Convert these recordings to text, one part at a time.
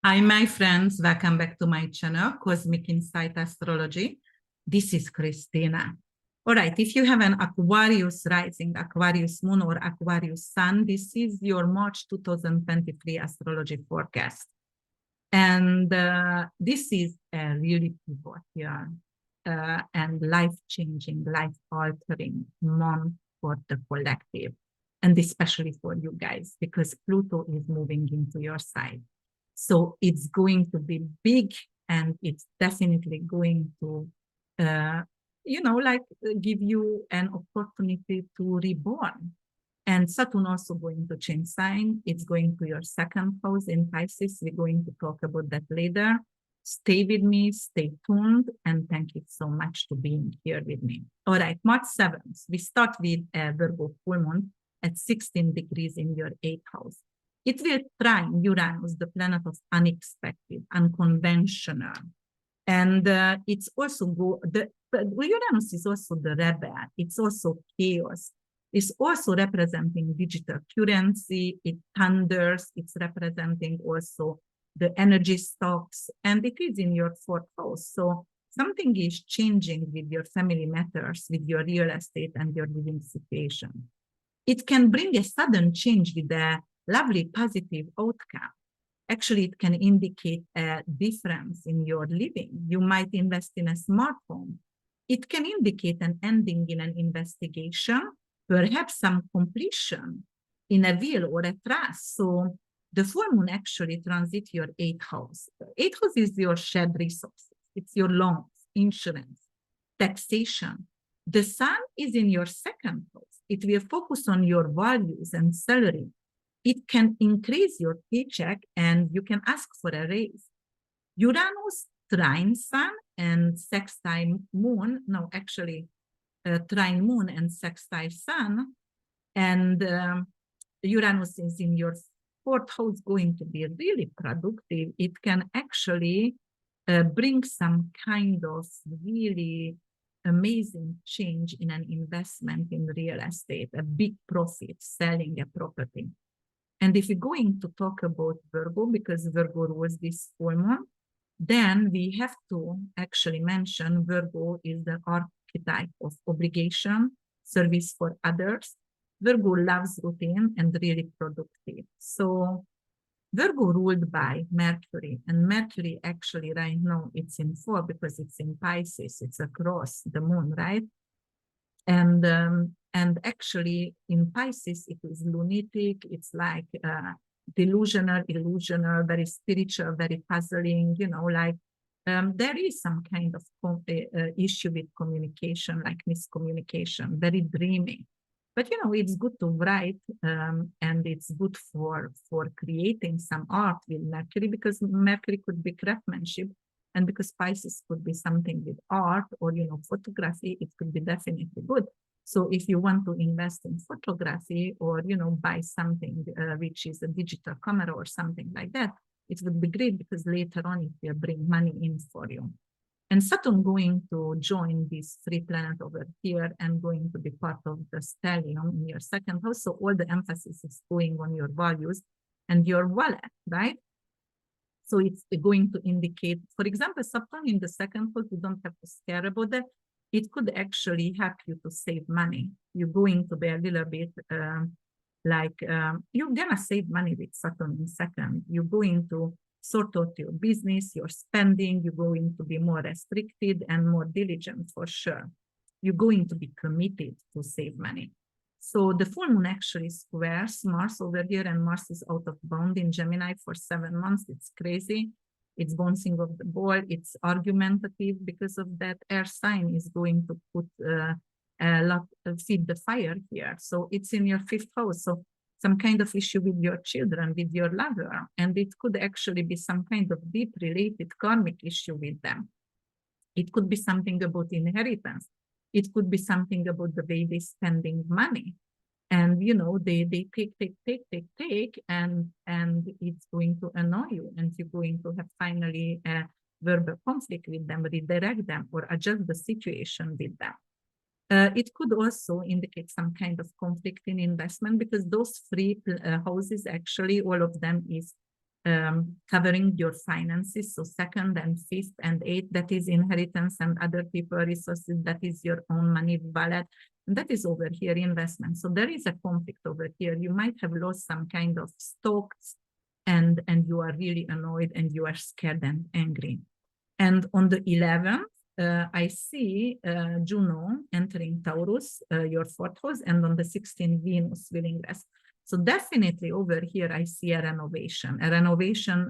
Hi, my friends. Welcome back to my channel, Cosmic Insight Astrology. This is Christina. All right, if you have an Aquarius rising, Aquarius moon, or Aquarius sun, this is your March 2023 astrology forecast. And this is a really pivot year and life-changing, life-altering month for the collective, and especially for you guys, because Pluto is moving into your side. So it's going to be big, and it's definitely going to, give you an opportunity to reborn. And Saturn also going to change sign. It's going to your second house in Pisces. We're going to talk about that later. Stay with me, stay tuned, and thank you so much for being here with me. All right, March 7th, we start with a Virgo full moon at 16 degrees in your 8th house. It will trine Uranus, the planet of unexpected, unconventional. And it's also Uranus is also the rebel. It's also chaos. It's also representing digital currency. It thunders. It's representing also the energy stocks, and it is in your fourth house. So something is changing with your family matters, with your real estate and your living situation. It can bring a sudden change with a lovely positive outcome. Actually, it can indicate a difference in your living. You might invest in a smart home. It can indicate an ending in an investigation, perhaps some completion in a will or a trust. So the full moon actually transits your 8th house. The 8th house is your shared resources. It's your loans, insurance, taxation. The sun is in your second house. It will focus on your values and salary. It can increase your paycheck and you can ask for a raise. Uranus trine sun and sextile moon, trine moon and sextile sun, and Uranus is in your fourth house, going to be really productive. It can actually bring some kind of really amazing change in an investment in real estate, a big profit selling a property. And if we're going to talk about Virgo, because Virgo rules this full moon, then we have to actually mention Virgo is the archetype of obligation, service for others. Virgo loves routine and really productive. So Virgo ruled by Mercury, and Mercury actually right now it's in 4 because it's in Pisces, it's across the moon, right? And actually in Pisces, it is lunatic. It's like delusional, illusional, very spiritual, very puzzling, there is some kind of issue with communication, like miscommunication, very dreamy. But, it's good to write and it's good for creating some art with Mercury, because Mercury could be craftsmanship. And because Pisces could be something with art or, photography, it could be definitely good. So if you want to invest in photography or, buy something which is a digital camera or something like that, it would be great because later on it will bring money in for you. And Saturn going to join this free planet over here and going to be part of the stellium in your second house. So all the emphasis is going on your values and your wallet, right? So it's going to indicate, for example, Saturn in the second house, you don't have to scare about that. It could actually help you to save money. You're going to be a little bit you're going to save money with Saturn in second. You're going to sort out your business, your spending. You're going to be more restricted and more diligent for sure. You're going to be committed to save money. So the full moon actually squares Mars over here, and Mars is out of bound in Gemini for 7 months. It's crazy. It's bouncing off the ball. It's argumentative because of that. Air sign is going to put feed the fire here. So it's in your 5th house. So some kind of issue with your children, with your lover, and it could actually be some kind of deep related karmic issue with them. It could be something about inheritance. It could be something about the way they're spending money. And, they take, and it's going to annoy you. And you're going to have finally a verbal conflict with them, redirect them, or adjust the situation with them. It could also indicate some kind of conflict in investment, because those three houses, actually, all of them is covering your finances. So second and fifth and eighth, that is inheritance and other people resources, that is your own money wallet. And that is over here, investment. So there is a conflict over here. You might have lost some kind of stocks and you are really annoyed and you are scared and angry. And on the 11th, I see Juno entering Taurus, your fourth house, and on the 16th, Venus will ingress. So definitely over here, I see a renovation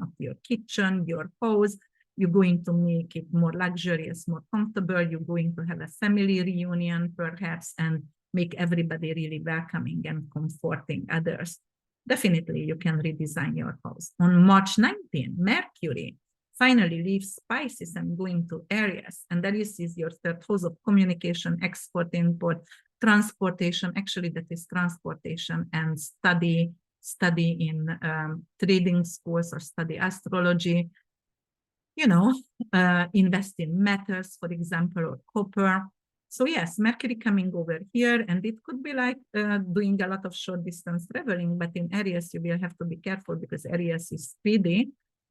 of your kitchen, your house. You're going to make it more luxurious, more comfortable. You're going to have a family reunion, perhaps, and make everybody really welcoming and comforting others. Definitely, you can redesign your house. On March 19, Mercury finally leaves Pisces and going to Aries. And Aries is your third house of communication, export, import, transportation. Actually, that is transportation and study in trading schools or study astrology. Invest in metals, for example, or copper. So yes, Mercury coming over here, and it could be like doing a lot of short distance traveling, but in Aries, you will have to be careful because Aries is speedy.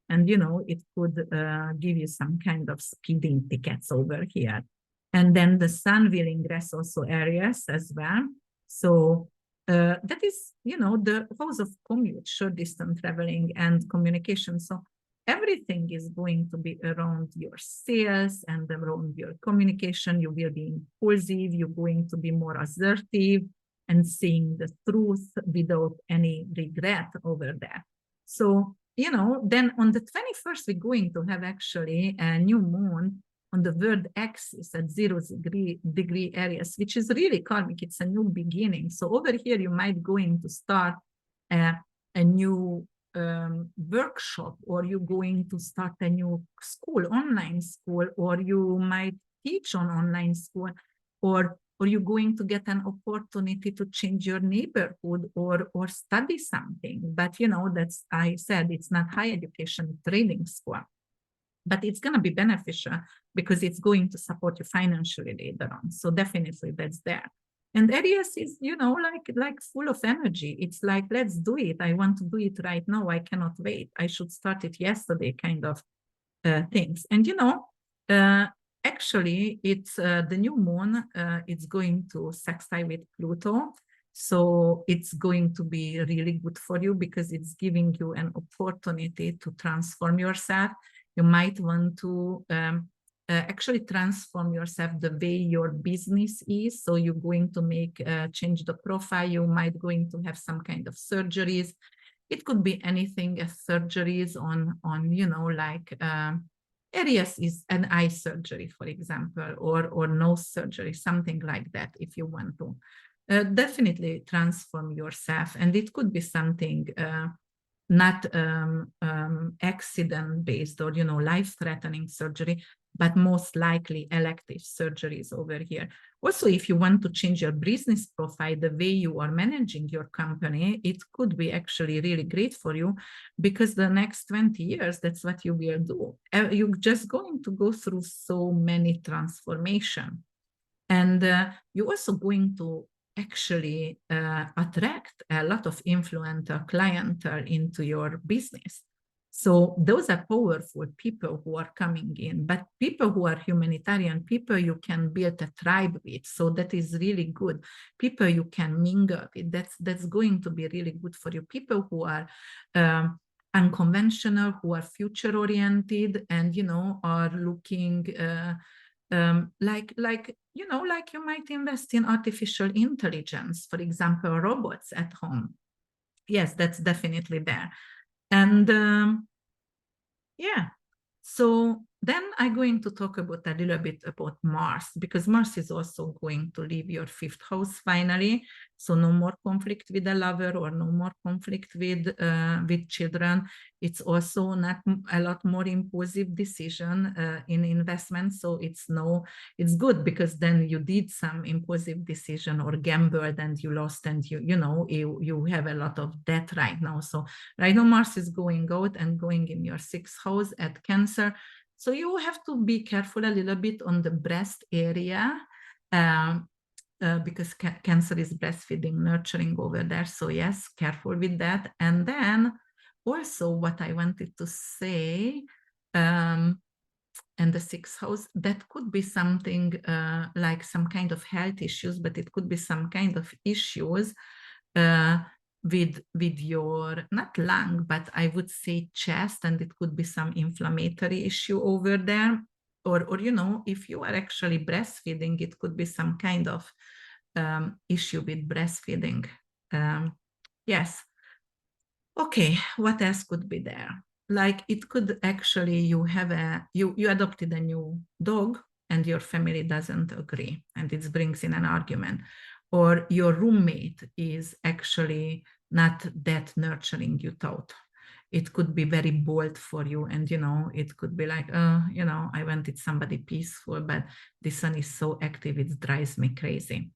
And, it could give you some kind of speeding tickets over here. And then the sun will ingress also Aries as well. So that is, the house of commute, short distance traveling and communication. So everything is going to be around your sales and around your communication. You will be impulsive. You're going to be more assertive and saying the truth without any regret over there. So, then on the 21st, we're going to have actually a new moon on the world axis at 0 degree Aries, which is really karmic. It's a new beginning. So over here, you might going to start a new workshop, or you're going to start a new school, online school, or you might teach on online school, or you're going to get an opportunity to change your neighborhood or study something. But that's, I said, it's not high education training school, but it's going to be beneficial because it's going to support you financially later on. So definitely that's there. And Aries is, like full of energy. It's like, let's do it. I want to do it right now. I cannot wait. I should start it yesterday kind of things. And, actually, it's the new moon. It's going to sextile with Pluto. So it's going to be really good for you because it's giving you an opportunity to transform yourself. You might want to actually transform yourself the way your business is. So you're going to change the profile. You might going to have some kind of surgeries. It could be anything, surgeries on like Aries is an eye surgery, for example, or nose surgery, something like that, if you want to. Definitely transform yourself. And it could be something not accident-based or, life-threatening surgery, but most likely elective surgeries over here. Also, if you want to change your business profile, the way you are managing your company, it could be actually really great for you because the next 20 years, that's what you will do. You're just going to go through so many transformations. And you're also going to actually attract a lot of influential clientele into your business. So those are powerful people who are coming in, but people who are humanitarian, people you can build a tribe with. So that is really good. People you can mingle with. That's going to be really good for you. People who are unconventional, who are future oriented, and are looking like you might invest in artificial intelligence, for example, robots at home. Yes, that's definitely there. And yeah, so then I'm going to talk about a little bit about Mars, because Mars is also going to leave your fifth house finally. So no more conflict with a lover or no more conflict with children. It's also not a lot more impulsive decision in investment. So it's good because then you did some impulsive decision or gambled and you lost and you have a lot of debt right now. So right now Mars is going out and going in your sixth house at Cancer. So you have to be careful a little bit on the breast area because Cancer is breastfeeding, nurturing over there. So yes, careful with that. And then also what I wanted to say, and the sixth house, that could be something like some kind of health issues, but it could be some kind of issues with your, not lung, but I would say chest, and it could be some inflammatory issue over there. Or you know, if you are actually breastfeeding, it could be some kind of issue with breastfeeding. Yes. Okay, what else could be there? Like it could actually, you have you adopted a new dog and your family doesn't agree and it brings in an argument. Or your roommate is actually not that nurturing you thought. It could be very bold for you, and you know, it could be like, you know, I wanted somebody peaceful, but this one is so active, it drives me crazy.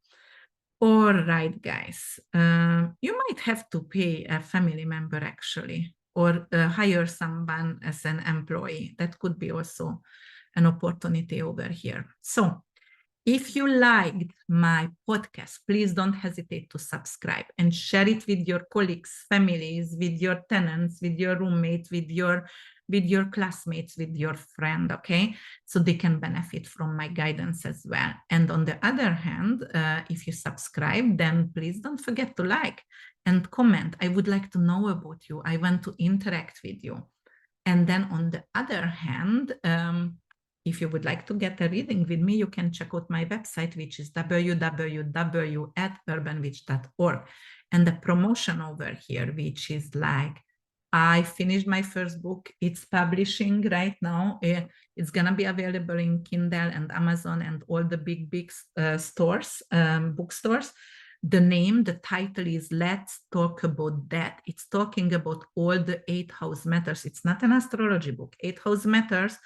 All right, guys, you might have to pay a family member actually, or hire someone as an employee. That could be also an opportunity over here. So if you liked my podcast, please don't hesitate to subscribe and share it with your colleagues, families, with your tenants, with your roommates, with your classmates, with your friend, okay? So they can benefit from my guidance as well. And on the other hand, if you subscribe, then please don't forget to like and comment. I would like to know about you. I want to interact with you. And then on the other hand, if you would like to get a reading with me, you can check out my website, which is www.urbanwitch.org. And the promotion over here, which is like, I finished my first book. It's publishing right now. It's going to be available in Kindle and Amazon and all the big stores, bookstores. The title is Let's Talk About That. It's talking about all the 8 house matters. It's not an astrology book. 8 house matters,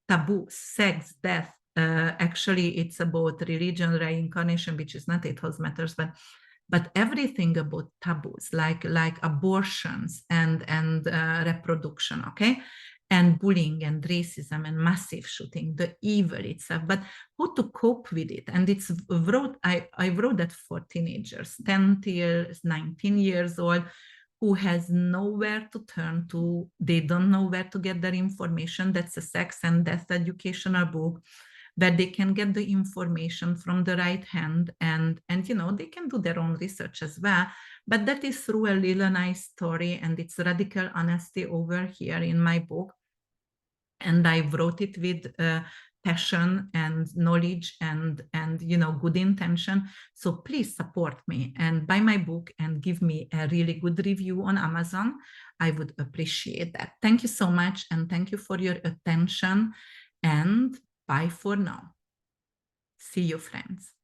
taboo, sex, death. Actually, it's about religion, reincarnation, which is not 8 house matters, but everything about taboos, like abortions and reproduction, okay? And bullying and racism and massive shooting, the evil itself, but how to cope with it. And it's wrote, I wrote that for teenagers, 10 years, 19 years old, who has nowhere to turn to. They don't know where to get their information. That's a sex and death educational book that they can get the information from the right hand, and you know, they can do their own research as well, but that is through a little nice story, and it's radical honesty over here in my book. And I wrote it with passion and knowledge and you know, good intention. So please support me and buy my book and give me a really good review on Amazon. I would appreciate that. Thank you so much, and thank you for your attention, and bye for now. See you, friends.